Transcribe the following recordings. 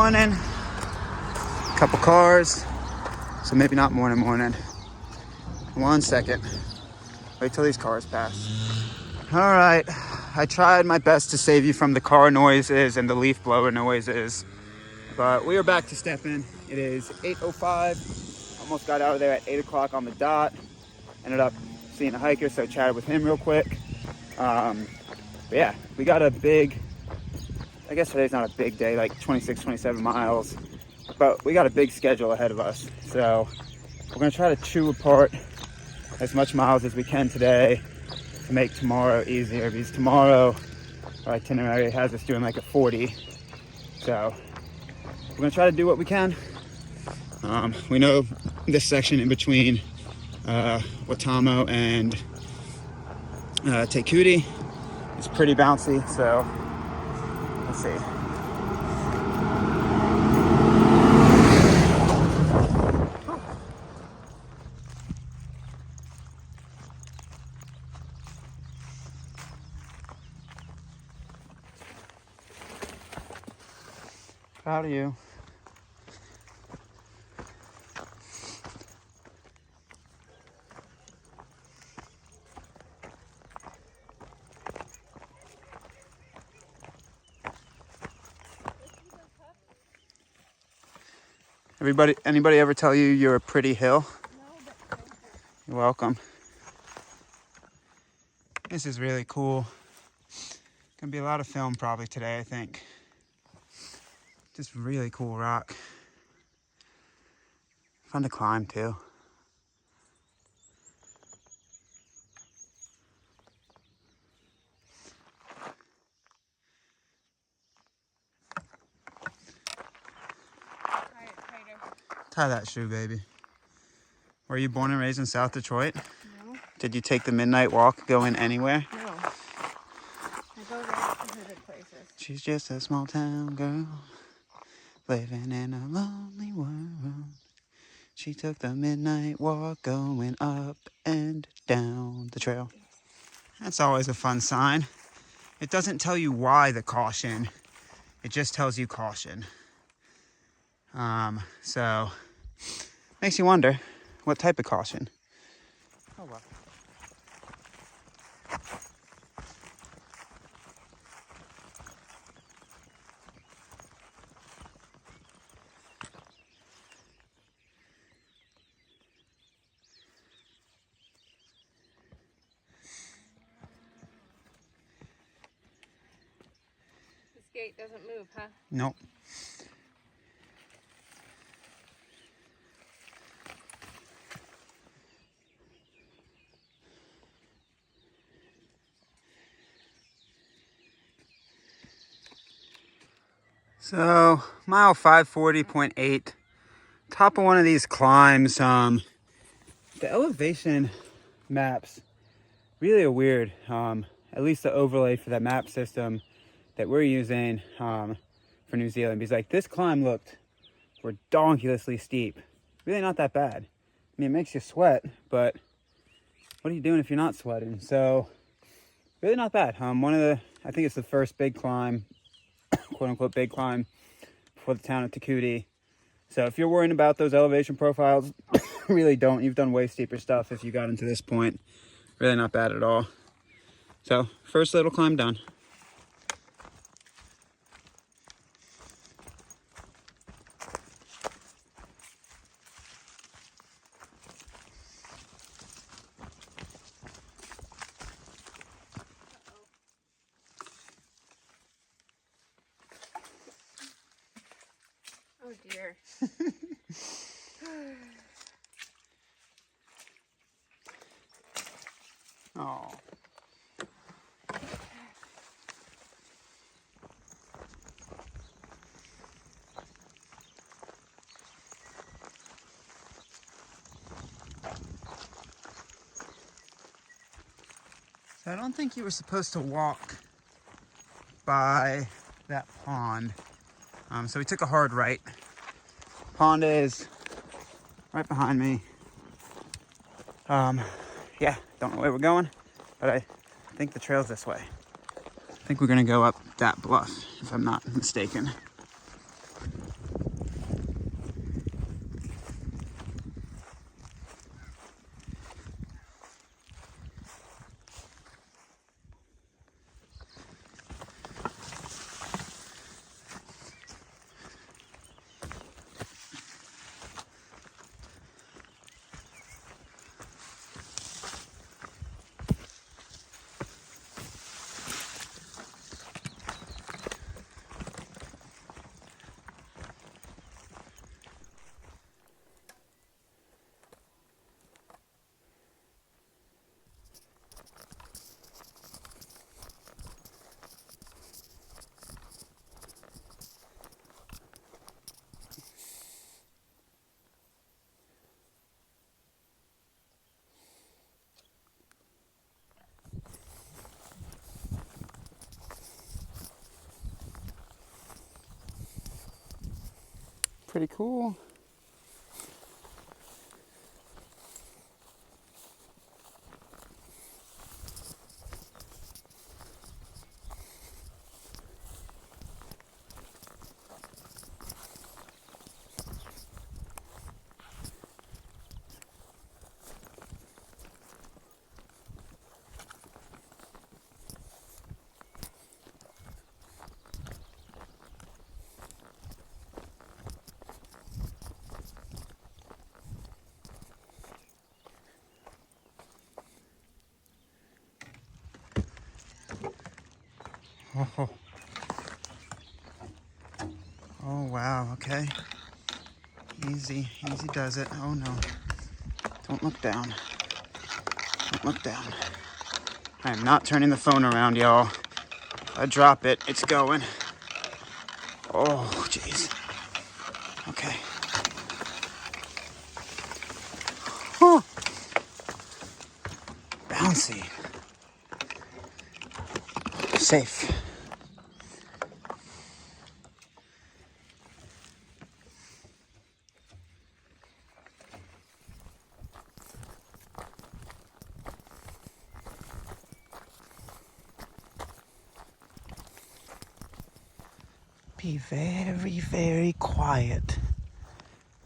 morning. Couple cars. So maybe not morning. 1 second. Wait till these cars pass. All right. I tried my best to save you from the car noises and the leaf blower noises. But we are back to stepping. It is 8:05. Almost got out of there at 8 o'clock on the dot. Ended up seeing a hiker, so chatted with him real quick. But yeah, we got a big, I guess today's not a big day, like 26, 27 miles. But we got a big schedule ahead of us. So we're gonna try to chew apart as much miles as we can today to make tomorrow easier, because tomorrow our itinerary has us doing like a 40. So we're gonna try to do what we can. We know this section in between Waitamo and Te Kuiti is pretty bouncy, so let's see. Proud of you. Anybody ever tell you you're a pretty hill? No, but You're welcome. This is really cool. Gonna be a lot of film probably today, I think. Just really cool rock. Fun to climb too. Tie that shoe, baby. Were you born and raised in South Detroit? No. Did you take the midnight walk going anywhere? No. I go there to visit places. She's just a small town girl, living in a lonely world. She took the midnight walk going up and down the trail. That's always a fun sign. It doesn't tell you why the caution. It just tells you caution. So makes you wonder what type of caution. Oh well. This gate doesn't move, huh? Nope. So, mile 540.8, top of one of these climbs. The elevation maps really are weird. At least the overlay for that map system that we're using for New Zealand. Because like this climb looked redonkulously steep. Really not that bad. I mean, it makes you sweat, but what are you doing if you're not sweating? So, really not bad. I think it's the first big climb, quote unquote big climb for the town of Te Kuiti. So if you're worrying about those elevation profiles, really don't. You've done way steeper stuff if you got into this point. Really not bad at all. So first little climb done. Oh dear. Oh. So I don't think you were supposed to walk by that pond. So we took a hard right. Pond is right behind me. Yeah, don't know where we're going, but I think the trail's this way. I think we're gonna go up that bluff, if I'm not mistaken. pretty cool. Oh, oh wow, okay. Easy does it. Oh no. Don't look down. Don't look down. I am not turning the phone around, y'all. If I drop it, it's going. Oh, jeez. Okay. Huh. Bouncy. Safe. Be very, very quiet.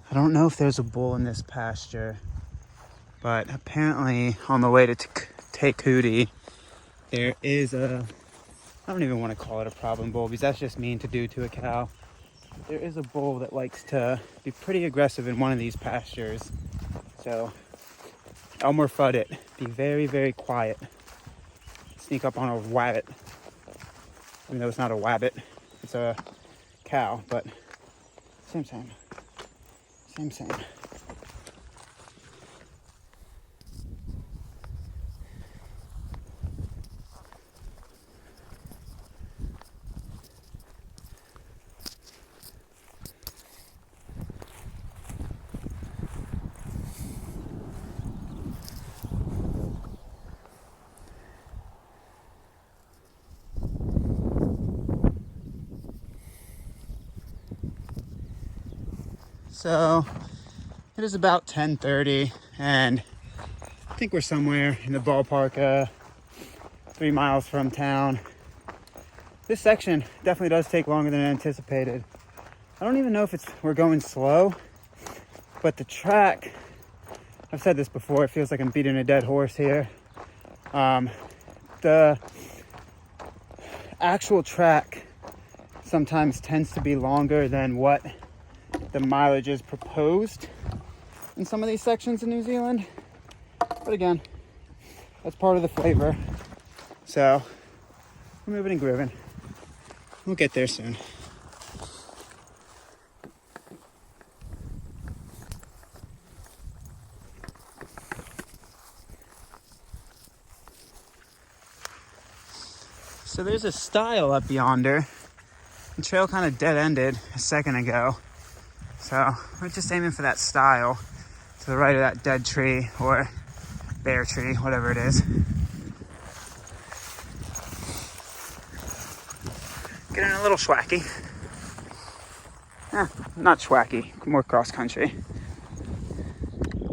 I don't know if there's a bull in this pasture, but apparently on the way to Te Kuiti, there is I don't even want to call it a problem bull because that's just mean to do to a cow. There is a bull that likes to be pretty aggressive in one of these pastures. So, Elmer Fudd it. Be very, very quiet. Sneak up on a wabbit. Even though it's not a wabbit, it's a cow, but same. So it is about 10:30 and I think we're somewhere in the ballpark 3 miles from town. This section definitely does take longer than anticipated. I don't even know if we're going slow, but the track, I've said this before, it feels like I'm beating a dead horse here. The actual track sometimes tends to be longer than what the mileage is proposed in some of these sections in New Zealand. But again, that's part of the flavor. So we're moving and grooving. We'll get there soon. So there's a stile up yonder. The trail kind of dead-ended a second ago. So we're just aiming for that stile to the right of that dead tree or bare tree, whatever it is. Getting a little schwacky. Not schwacky, more cross country.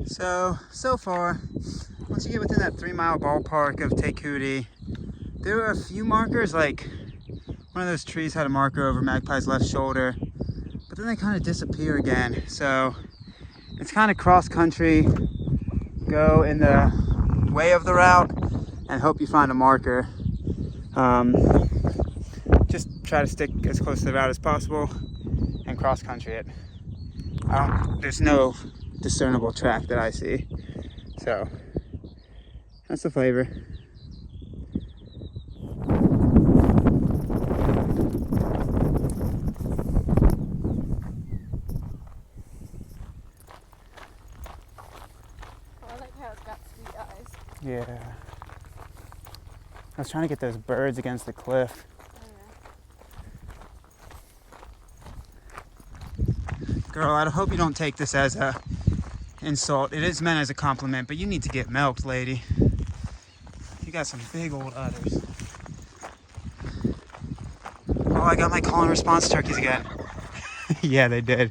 So far, once you get within that 3 mile ballpark of Te Kuiti, there were a few markers, like one of those trees had a marker over Magpie's left shoulder, but then they kind of disappear again. So it's kind of cross country, go in the way of the route and hope you find a marker. Just try to stick as close to the route as possible and cross country it. There's no discernible track that I see. So that's the flavor. Yeah. I was trying to get those birds against the cliff. Girl, I hope you don't take this as a insult. It is meant as a compliment, but you need to get milked, lady. You got some big old udders. Oh, I got my call and response turkeys again. Yeah, they did.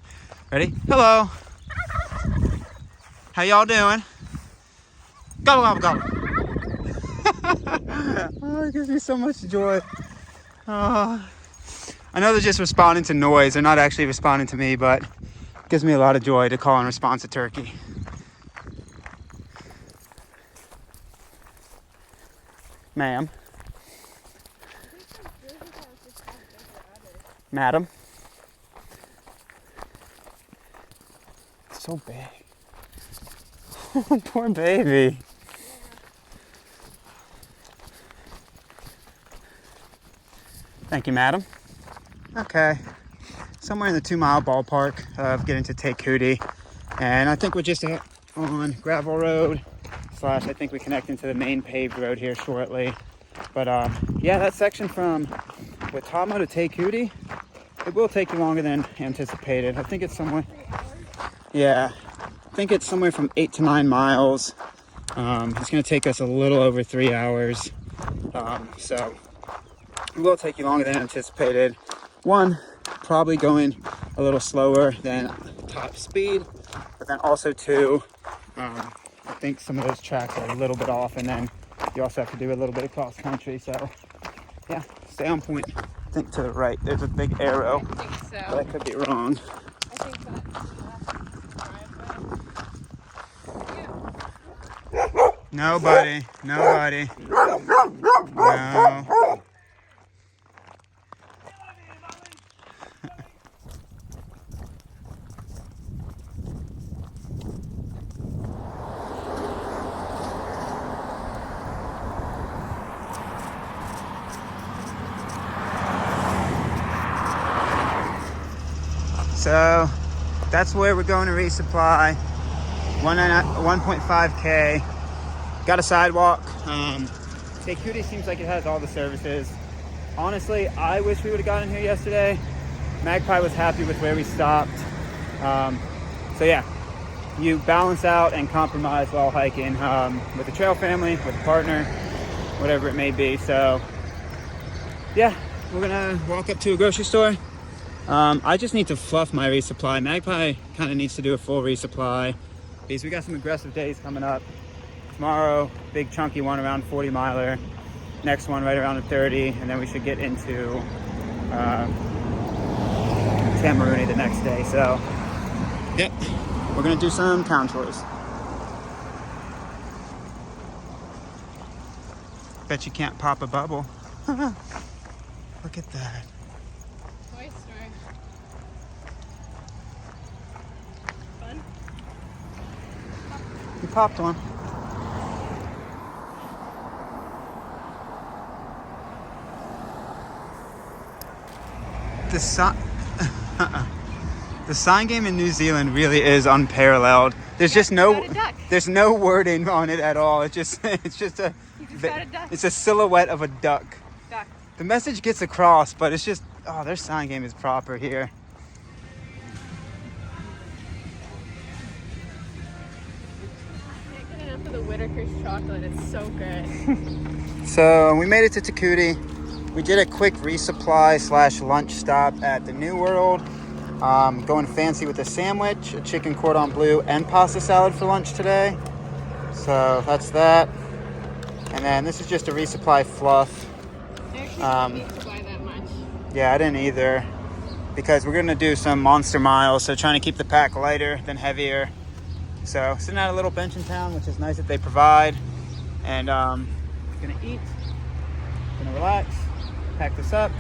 Ready? Hello. How y'all doing? Gobble, gobble, gobble. Oh, it gives me so much joy. Oh. I know they're just responding to noise. They're not actually responding to me, but it gives me a lot of joy to call and respond to turkey. Ma'am. Madam. It's so big. Oh, poor baby. Thank you, madam. Okay. Somewhere in the 2-mile ballpark of getting to Te Kuiti. And I think we're just on gravel road / I think we connect into the main paved road here shortly. But yeah, that section from Waitamo to Te Kuiti, it will take you longer than anticipated. I think it's somewhere, yeah, I think it's somewhere from 8 to 9 miles. It's going to take us a little over 3 hours. So it will take you longer than anticipated. One, probably going a little slower than top speed, but then also two, I think some of those tracks are a little bit off, and then you also have to do a little bit of cross country. So yeah, stay on point. I think to the right there's a big arrow. I think so. But I could be wrong. I think that's Nobody. No. So that's where we're going to resupply. 1.5K. Got a sidewalk. Te Kuiti seems like it has all the services. Honestly, I wish we would have gotten here yesterday. Magpie was happy with where we stopped. So yeah, you balance out and compromise while hiking with a trail family, with a partner, whatever it may be. So yeah, we're gonna walk up to a grocery store. I just need to fluff my resupply. Magpie kind of needs to do a full resupply because we got some aggressive days coming up. Tomorrow, big chunky one around 40 miler. Next one right around the 30, and then we should get into Taumarunui the next day. So, yep, we're gonna do some town tours. Bet you can't pop a bubble. Look at that. Toy Story. Fun? You popped one. The sign game in New Zealand really is unparalleled. There's just there's no wording on it at all. It's just You just got a duck. it's a silhouette of a duck. The message gets across, but it's just, oh, their sign game is proper here. Can't get enough of the Whitaker's chocolate. It's so good. So we made it to Te Kuiti. We did a quick resupply / lunch stop at the New World. Going fancy with a sandwich, a chicken cordon bleu, and pasta salad for lunch today. So that's that. And then this is just a resupply fluff. I actually didn't need to buy that much. Yeah, I didn't either, because we're gonna do some monster miles, so trying to keep the pack lighter than heavier. So sitting at a little bench in town, which is nice that they provide. And gonna eat, gonna relax, pack this up,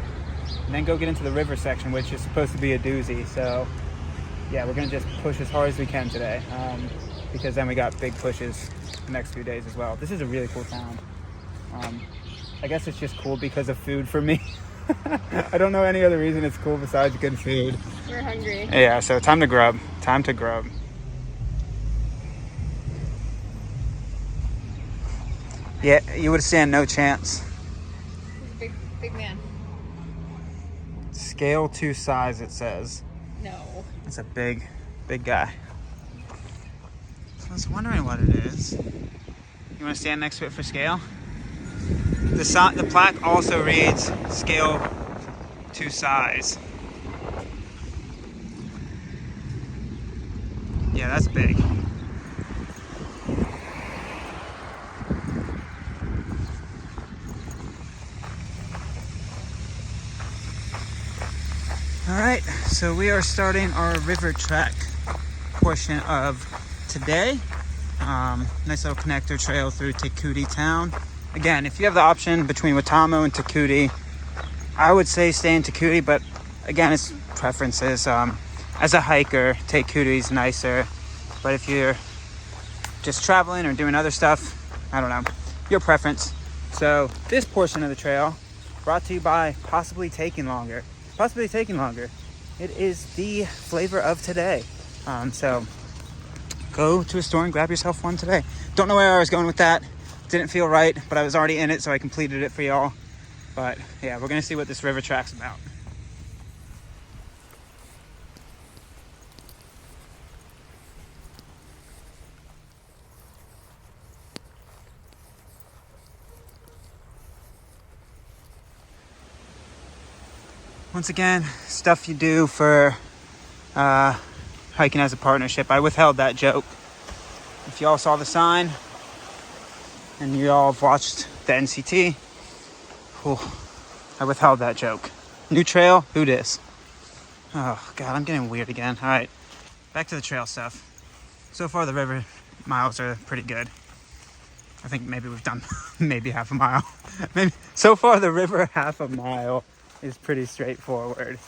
and then go get into the river section, which is supposed to be a doozy. So yeah, we're gonna just push as hard as we can today, because then we got big pushes the next few days as well. This is a really cool town. I guess it's just cool because of food for me. I don't know any other reason it's cool besides good food. We're hungry. Yeah, so time to grub. Time to grub. Yeah, you would stand no chance. He's a big man. Scale to size, it says. No. It's a big guy. So I was wondering what it is. You want to stand next to it for scale? The plaque also reads scale to size. Yeah, that's big. All right, so we are starting our river track portion of today. Nice little connector trail through Te Kuiti town. Again, if you have the option between Waitamo and Te Kuiti, I would say stay in Te Kuiti, but again, it's preferences. As a hiker, Te Kuiti is nicer, but if you're just traveling or doing other stuff, I don't know, your preference. So this portion of the trail brought to you by possibly taking longer. It is the flavor of today. So go to a store and grab yourself one today. Don't know where I was going with that. Didn't feel right, but I was already in it, so I completed it for y'all. But yeah, we're gonna see what this river track's about. Once again, stuff you do for hiking as a partnership. I withheld that joke. If y'all saw the sign and you all have watched the NCT, I withheld that joke. New trail, who dis? Oh God, I'm getting weird again. All right, back to the trail stuff. So far the river miles are pretty good. I think maybe we've done maybe half a mile. Maybe so far the river half a mile is pretty straightforward.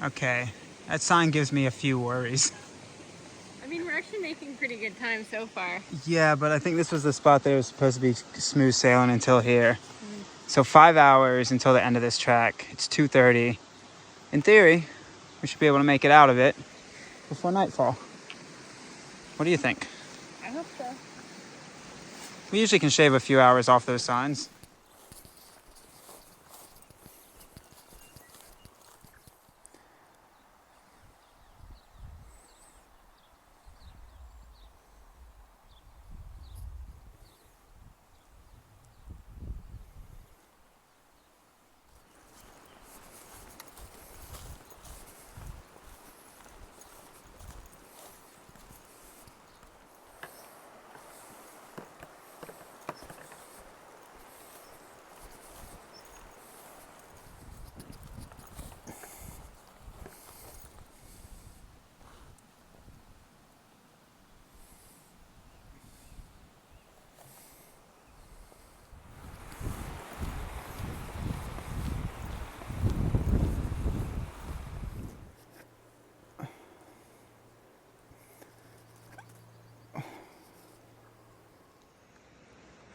Okay, that sign gives me a few worries. I mean, we're actually making pretty good time so far. Yeah, but I think this was the spot that was supposed to be smooth sailing until here. So 5 hours until the end of this track. It's 2:30. In theory, we should be able to make it out of it before nightfall. What do you think? I hope so. We usually can shave a few hours off those signs.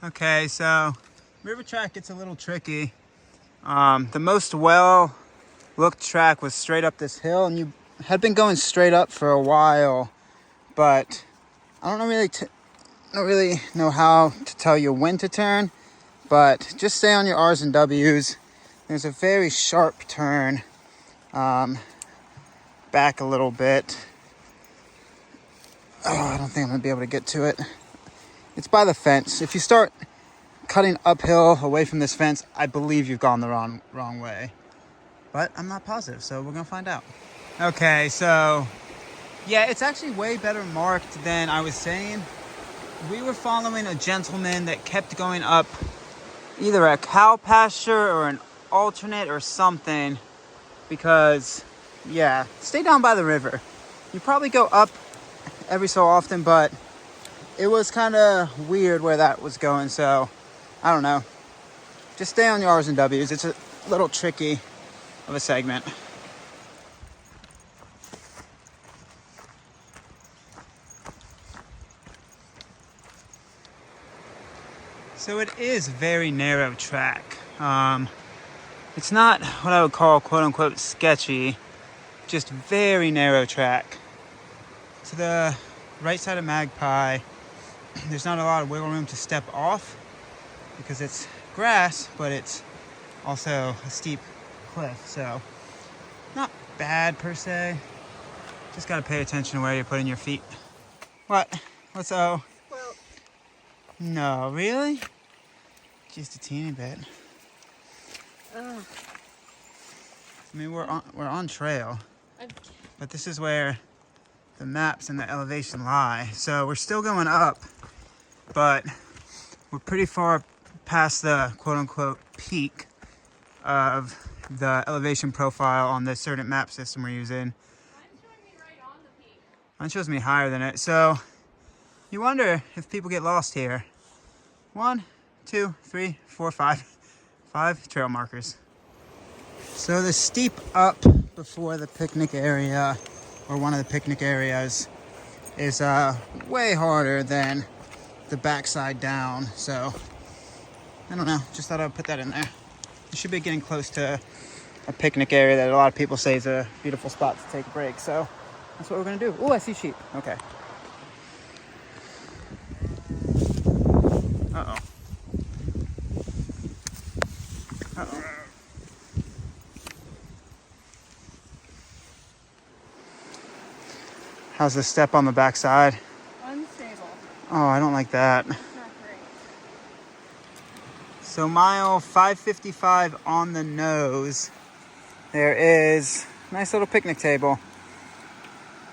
Okay, so river track gets a little tricky. The most well-looked track was straight up this hill, and you had been going straight up for a while, but I don't really know how to tell you when to turn, but just stay on your R's and W's. There's a very sharp turn back a little bit. Oh, I don't think I'm gonna be able to get to it. It's by the fence. If you start cutting uphill away from this fence, I believe you've gone the wrong way. But I'm not positive, so we're gonna find out. Okay, so yeah, it's actually way better marked than I was saying. We were following a gentleman that kept going up either a cow pasture or an alternate or something, because yeah, stay down by the river. You probably go up every so often, but it was kind of weird where that was going, so I don't know. Just stay on your R's and W's. It's a little tricky of a segment. So it is very narrow track. It's not what I would call quote unquote sketchy, just very narrow track. To the right side of Magpie, there's not a lot of wiggle room to step off because it's grass, but it's also a steep cliff, so not bad per se. Just gotta pay attention to where you're putting your feet. What? What's O? Well, No, really? Just a teeny bit. I mean, we're on trail, but this is where the maps and the elevation lie. So we're still going up, but we're pretty far past the quote-unquote peak of the elevation profile on this certain map system we're using. mine's showing me right on the peak. Mine shows me higher than it. So you wonder if people get lost here. 1, 2, 3, 4, 5 trail markers. So the steep up before the picnic area, or one of the picnic areas, is way harder than the backside down. So I don't know, just thought I would put that in there. You should be getting close to a picnic area that a lot of people say is a beautiful spot to take a break. So that's what we're gonna do. Oh, I see sheep. Okay. Uh-oh. Uh-oh. How's the step on the backside? Unstable. Oh, I don't like that. Not great. So mile 555 on the nose, there is a nice little picnic table.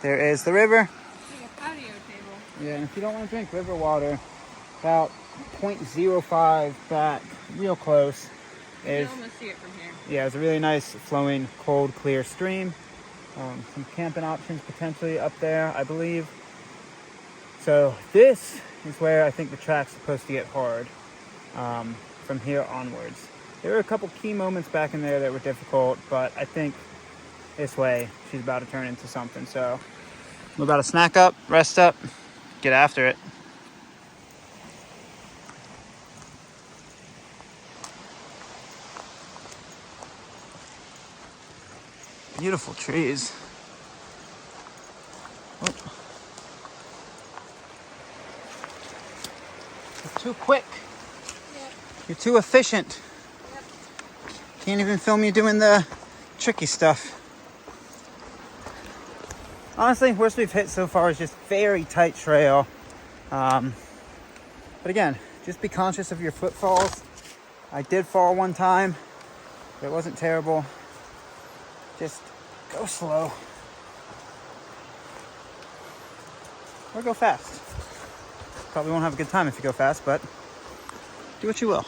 There is the river. It's like a patio table. Yeah, and if you don't want to drink river water, about 0.05 back, real close, You is, can almost see it from here. yeah, it's a really nice flowing, cold, clear stream. Some camping options potentially up there, I believe. So this is where I think the track's supposed to get hard from here onwards. There were a couple key moments back in there that were difficult, but I think this way she's about to turn into something. So we're about to snack up, rest up, get after it. Beautiful trees. Oh. You're too quick. Yep. You're too efficient. Yep. Can't even film you doing the tricky stuff. Honestly, worst we've hit so far is just very tight trail. But again, just be conscious of your footfalls. I did fall one time, but it wasn't terrible. Just go slow. Or go fast. Probably won't have a good time if you go fast, but do what you will.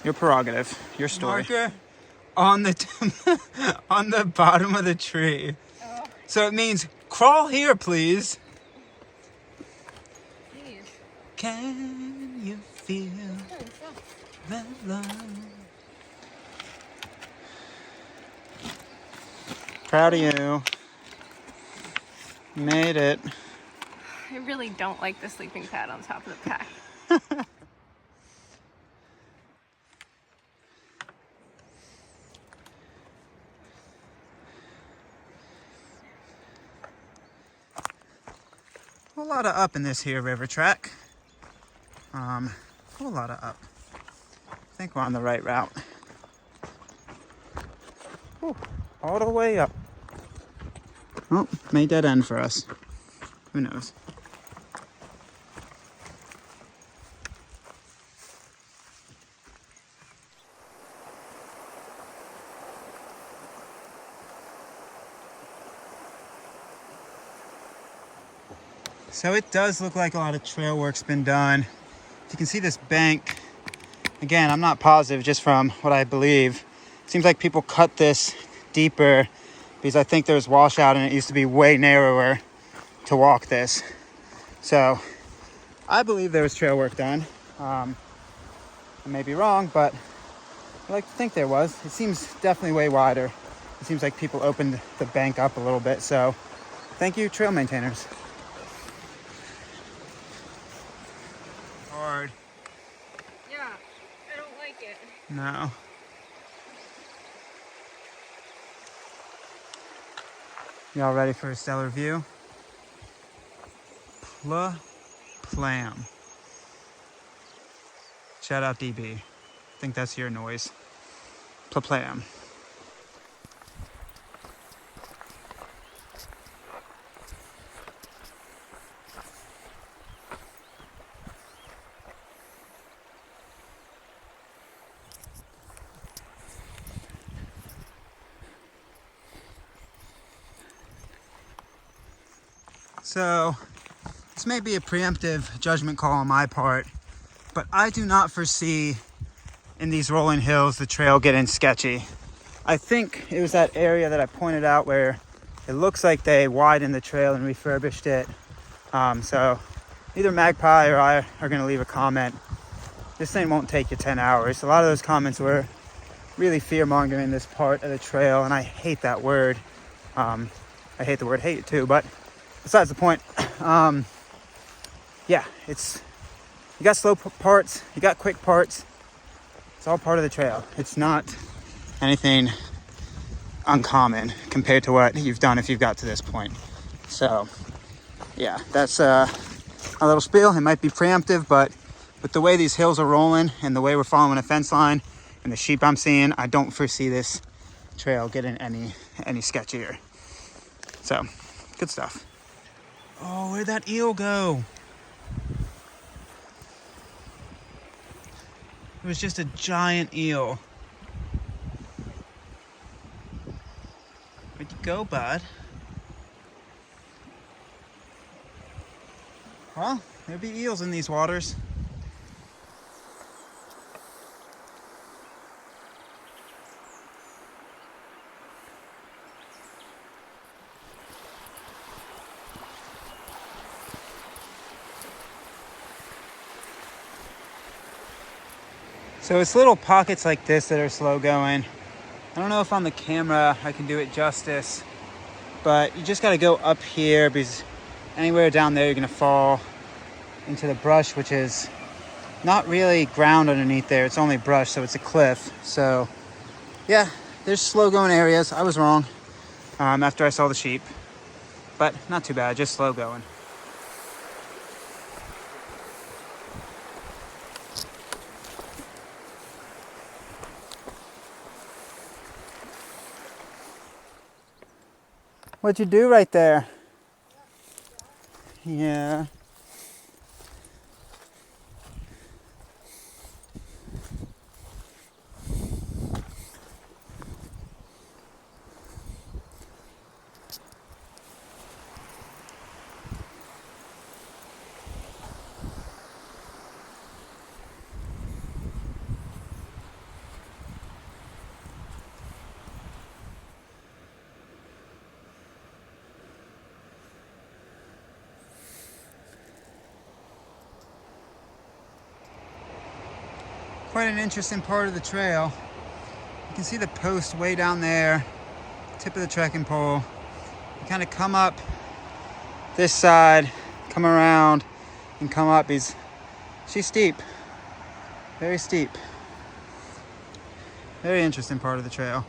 Your prerogative, your story. Marker on the on the bottom of the tree. Oh, So it means crawl here, please. geez. Can you feel that love? Proud of you. Made it. I really don't like the sleeping pad on top of the pack. whole lot of up in this here river track. Whole lot of up. I think we're on the right route. Whew, all the way up. Oh, may dead end for us. Who knows? So it does look like a lot of trail work's been done. You can see this bank. Again, I'm not positive, just from what I believe. Seems like people cut this deeper because I think there's washout and it used to be way narrower to walk this. So I believe there was trail work done. I may be wrong, but I like to think there was. It seems definitely way wider. It seems like people opened the bank up a little bit. So thank you, trail maintainers. Hard. Yeah, I don't like it. No. Y'all ready for a stellar view? Plam. Shout out DB. I think that's your noise. Plam. So, this may be a preemptive judgment call on my part, but I do not foresee in these rolling hills the trail getting sketchy. I think it was that area that I pointed out where it looks like they widened the trail and refurbished it. So either Magpie or I are going to leave a comment. This thing won't take you 10 hours. A lot of those comments were really fear-mongering this part of the trail, and I hate that word. I hate the word hate too, but besides the point. Yeah, you got slow parts, you got quick parts. It's all part of the trail. It's not anything uncommon compared to what you've done if you've got to this point. So yeah, that's a little spiel. It might be preemptive, but with the way these hills are rolling and the way we're following a fence line and the sheep I'm seeing, I don't foresee this trail getting any sketchier. So good stuff. Oh, where'd that eel go? It was just a giant eel. Where'd you go, bud? Well, there'll be eels in these waters. So it's little pockets like this that are slow going. I don't know if on the camera I can do it justice, but you just got to go up here because anywhere down there you're going to fall into the brush, which is not really ground underneath there. It's only brush, so it's a cliff. So yeah, there's slow going areas. I was wrong after I saw the sheep, but not too bad, just slow going. What'd you do right there? Yeah. Quite an interesting part of the trail. You can see the post way down there, tip of the trekking pole. You kind of come up this side, come around, and come up. She's steep, very steep. Very interesting part of the trail.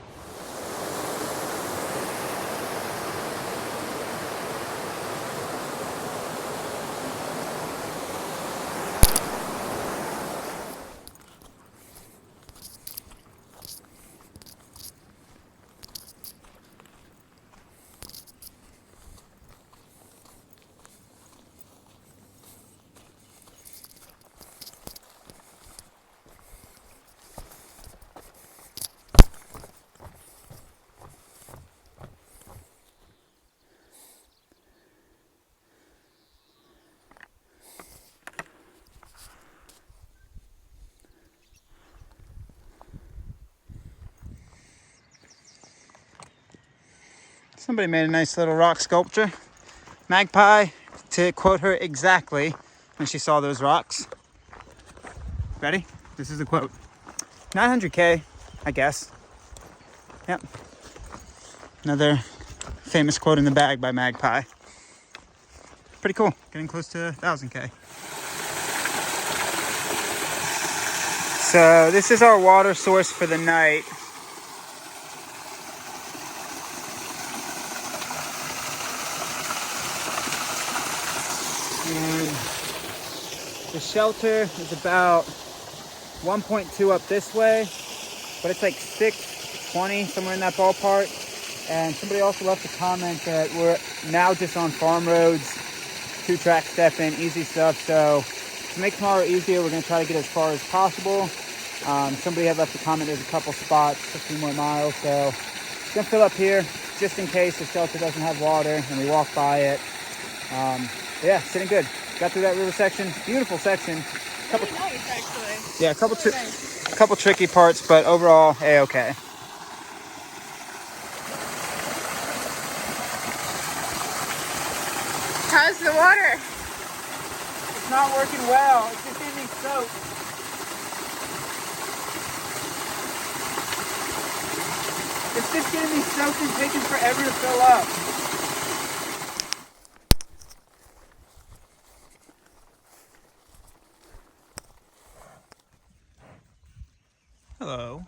Somebody made a nice little rock sculpture. Magpie, to quote her exactly when she saw those rocks. Ready? This is the quote. 900K, I guess. Yep. Another famous quote in the bag by Magpie. Pretty cool. Getting close to 1,000K. So this is our water source for the night. And the shelter is about 1.2 up this way, but it's like 620, somewhere in that ballpark. And somebody also left a comment that we're now just on farm roads, 2-track stepping, easy stuff. So to make tomorrow easier, we're gonna try to get as far as possible. Somebody had left a comment, there's a couple spots, a few more miles. So it's gonna fill up here just in case the shelter doesn't have water and we walk by it. Yeah, sitting good. Got through that river section, beautiful section. Really nice, actually. Yeah, Really nice. a couple tricky parts, but overall, A-okay. How's the water? It's not working well. It's just getting me soaked. It's just getting me soaked and taking forever to fill up. Hello.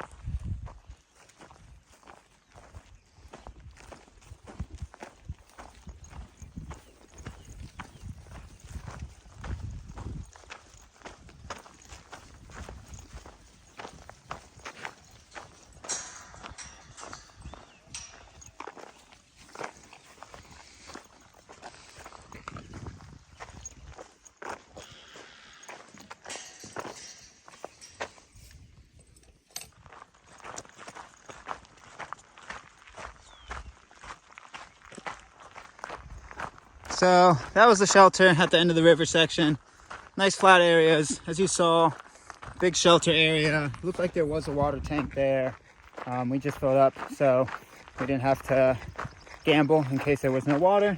So that was the shelter at the end of the river section. Nice flat areas, as you saw. Big shelter area. Looked like there was a water tank there. We just filled up, so we didn't have to gamble in case there was no water.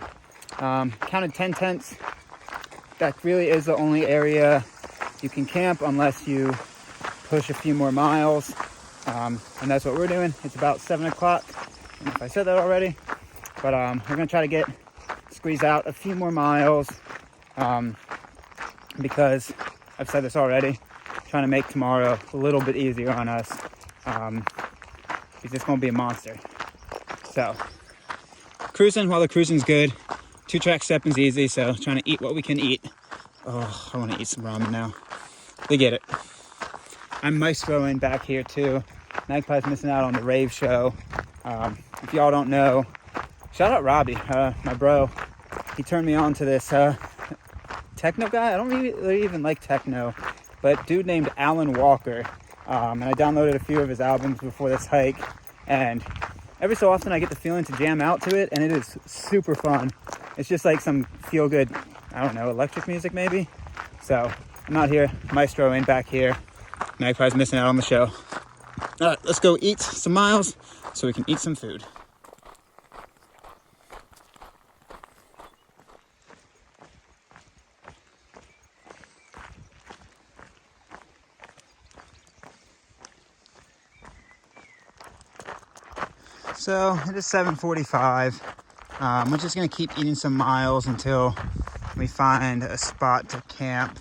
Counted 10 tents. That really is the only area you can camp unless you push a few more miles. And that's what we're doing. It's about 7 o'clock. I don't know if I said that already. But we're gonna try to squeeze out a few more miles, because I've said this already, trying to make tomorrow a little bit easier on us. It's just gonna be a monster. So cruising while the cruising's good. 2-track stepping's easy, so trying to eat what we can eat. Oh, I want to eat some ramen now. They get it. I'm maestroing back here too. Magpie's missing out on the rave show. If y'all don't know, shout out Robbie, my bro. He turned me on to this techno guy. I don't really even like techno, but dude named Alan Walker. And I downloaded a few of his albums before this hike. And every so often I get the feeling to jam out to it, and it is super fun. It's just like some feel-good, I don't know, electric music maybe. So I'm out here maestroing back here. Magpie's missing out on the show. All right, let's go eat some miles so we can eat some food. So it is 7:45. We're just gonna keep eating some miles until we find a spot to camp.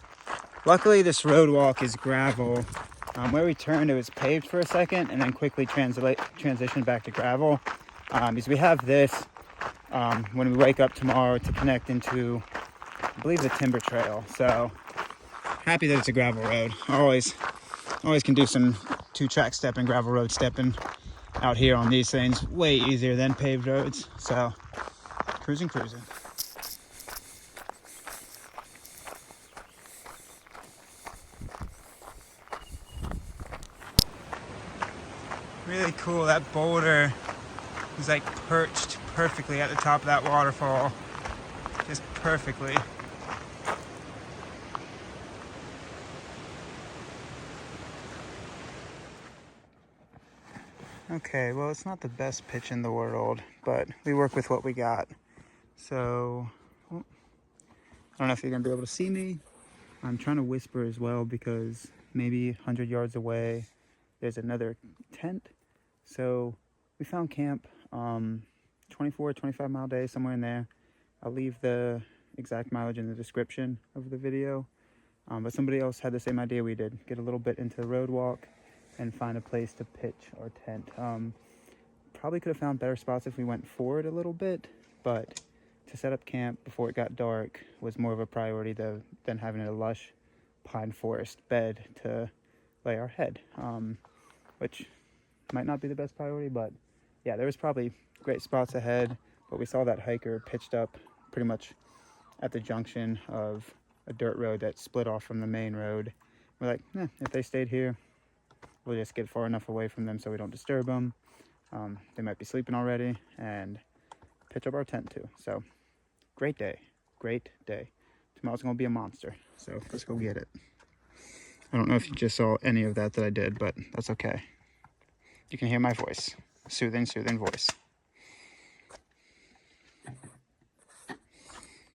Luckily, this road walk is gravel. Where we turned, it was paved for a second and then quickly transitioned back to gravel. Because we have this when we wake up tomorrow to connect into, I believe, the timber trail. So happy that it's a gravel road. Always can do some 2-track stepping, gravel road stepping out here on these things. Way easier than paved roads. So cruising. Really cool. That boulder is like perched perfectly at the top of that waterfall. Just perfectly. Okay, well, it's not the best pitch in the world, but we work with what we got. So, well, I don't know if you're gonna be able to see me. I'm trying to whisper as well because maybe 100 yards away, there's another tent. So we found camp, 24, 25 mile day, somewhere in there. I'll leave the exact mileage in the description of the video. But somebody else had the same idea we did. Get a little bit into the road walk and find a place to pitch our tent. Probably could have found better spots if we went forward a little bit, but to set up camp before it got dark was more of a priority than having a lush pine forest bed to lay our head, which might not be the best priority, but yeah, there was probably great spots ahead, but we saw that hiker pitched up pretty much at the junction of a dirt road that split off from the main road. We're like, if they stayed here, we'll just get far enough away from them so we don't disturb them. They might be sleeping already, and pitch up our tent too. So great day. Tomorrow's gonna be a monster, so let's go get it. I don't know if you just saw any of that I did, but that's okay. You can hear my voice. Soothing voice.